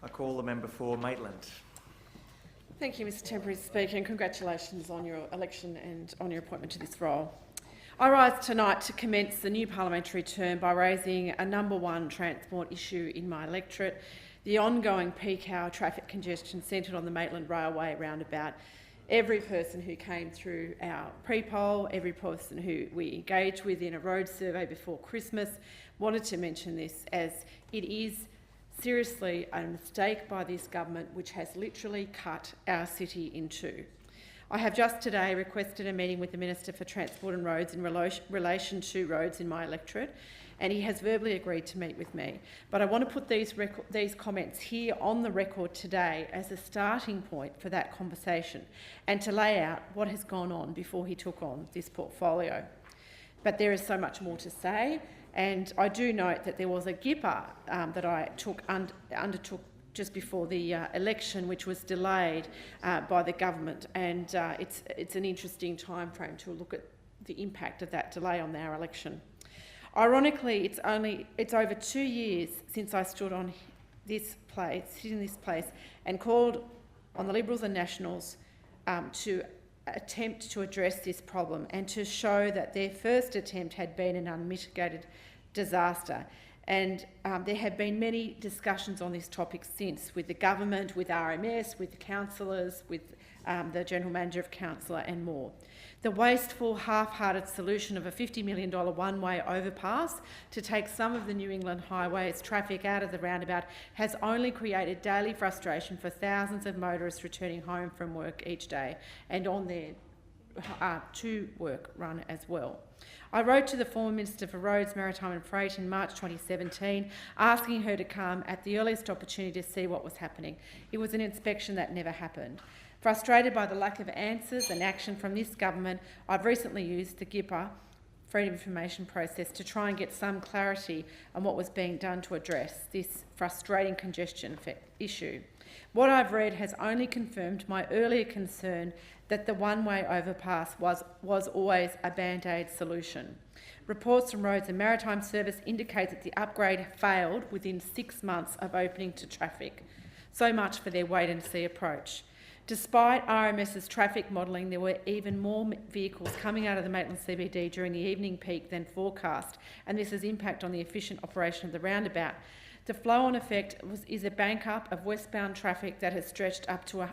I call the member for Maitland. Thank you, Mr Temporary Speaker, and congratulations on your election and on your appointment to this role. I rise tonight to commence the new parliamentary term by raising a number one transport issue in my electorate, the ongoing peak hour traffic congestion centred on the Maitland Railway roundabout. Every person who came through our pre-poll, every person who we engaged with in a road survey before Christmas wanted to mention this, as it is seriously a mistake by this government which has literally cut our city in two. I have just today requested a meeting with the Minister for Transport and Roads in relation to roads in my electorate, and he has verbally agreed to meet with me. But I want to put these comments here on the record today as a starting point for that conversation and to lay out what has gone on before he took on this portfolio. But there is so much more to say, and I do note that there was a GIPA that I undertook just before the election, which was delayed by the government, and it's an interesting time frame to look at the impact of that delay on our election. Ironically, it's over 2 years since I stood on this place, and called on the Liberals and Nationals to attempt to address this problem and to show that their first attempt had been an unmitigated disaster. And there have been many discussions on this topic since, with the government, with RMS, with the councillors, with the General Manager of Council and more. The wasteful, half-hearted solution of a $50 million one-way overpass to take some of the New England highways traffic out of the roundabout has only created daily frustration for thousands of motorists returning home from work each day and on their to-work run as well. I wrote to the former Minister for Roads, Maritime and Freight in March 2017, asking her to come at the earliest opportunity to see what was happening. It was an inspection that never happened. Frustrated by the lack of answers and action from this government, I've recently used the GIPA, Freedom of Information process, to try and get some clarity on what was being done to address this frustrating congestion issue. What I've read has only confirmed my earlier concern that the one-way overpass was always a band-aid solution. Reports from Roads and Maritime Service indicate that the upgrade failed within 6 months of opening to traffic. So much for their wait-and-see approach. Despite RMS's traffic modelling, there were even more vehicles coming out of the Maitland CBD during the evening peak than forecast, and this has impact on the efficient operation of the roundabout. The flow-on effect is a bank-up of westbound traffic that has stretched up to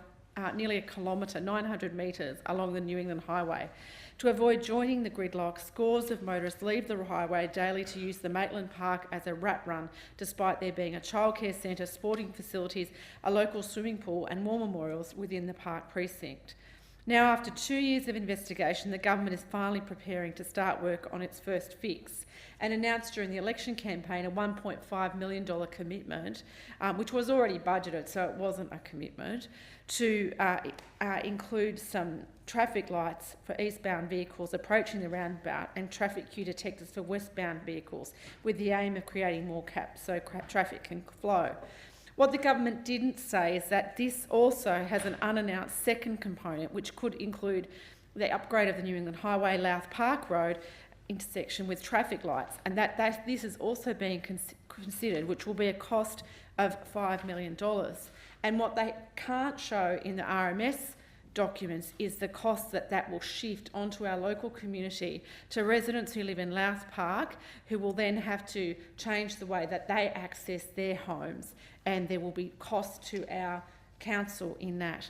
nearly a kilometre, 900 metres, along the New England highway. To avoid joining the gridlock, scores of motorists leave the highway daily to use the Maitland Park as a rat run, despite there being a childcare centre, sporting facilities, a local swimming pool and war memorials within the park precinct. Now, after 2 years of investigation, the government is finally preparing to start work on its first fix and announced during the election campaign a $1.5 million commitment, which was already budgeted, so it wasn't a commitment, to include some traffic lights for eastbound vehicles approaching the roundabout and traffic queue detectors for westbound vehicles, with the aim of creating more caps so traffic can flow. What the government didn't say is that this also has an unannounced second component, which could include the upgrade of the New England Highway Louth Park Road intersection with traffic lights, and that this is also being considered, which will be a cost of $5 million. And what they can't show in the RMS documents is the cost that will shift onto our local community, to residents who live in Louth Park, who will then have to change the way that they access their homes, and there will be cost to our council in that.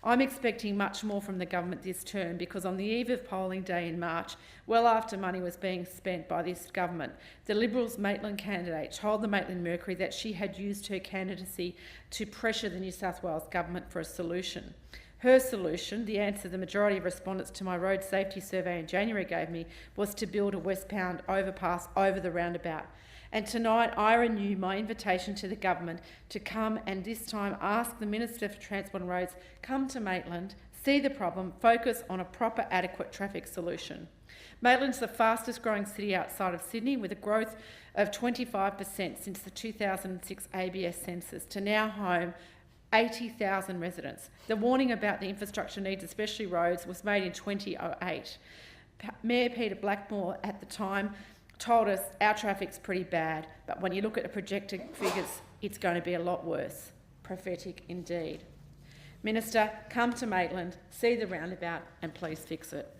I'm expecting much more from the government this term, because on the eve of polling day in March, well after money was being spent by this government, the Liberals' Maitland candidate told the Maitland Mercury that she had used her candidacy to pressure the New South Wales government for a solution. Her solution, the answer the majority of respondents to my road safety survey in January gave me, was to build a westbound overpass over the roundabout. And tonight I renew my invitation to the government to come and this time ask the Minister for Transport and Roads, come to Maitland, see the problem, focus on a proper, adequate traffic solution. Maitland's the fastest growing city outside of Sydney, with a growth of 25% since the 2006 ABS census, to now home 80,000 residents. The warning about the infrastructure needs, especially roads, was made in 2008. Mayor Peter Blackmore at the time told us our traffic's pretty bad, but when you look at the projected figures, it's going to be a lot worse. Prophetic indeed. Minister, come to Maitland, see the roundabout and please fix it.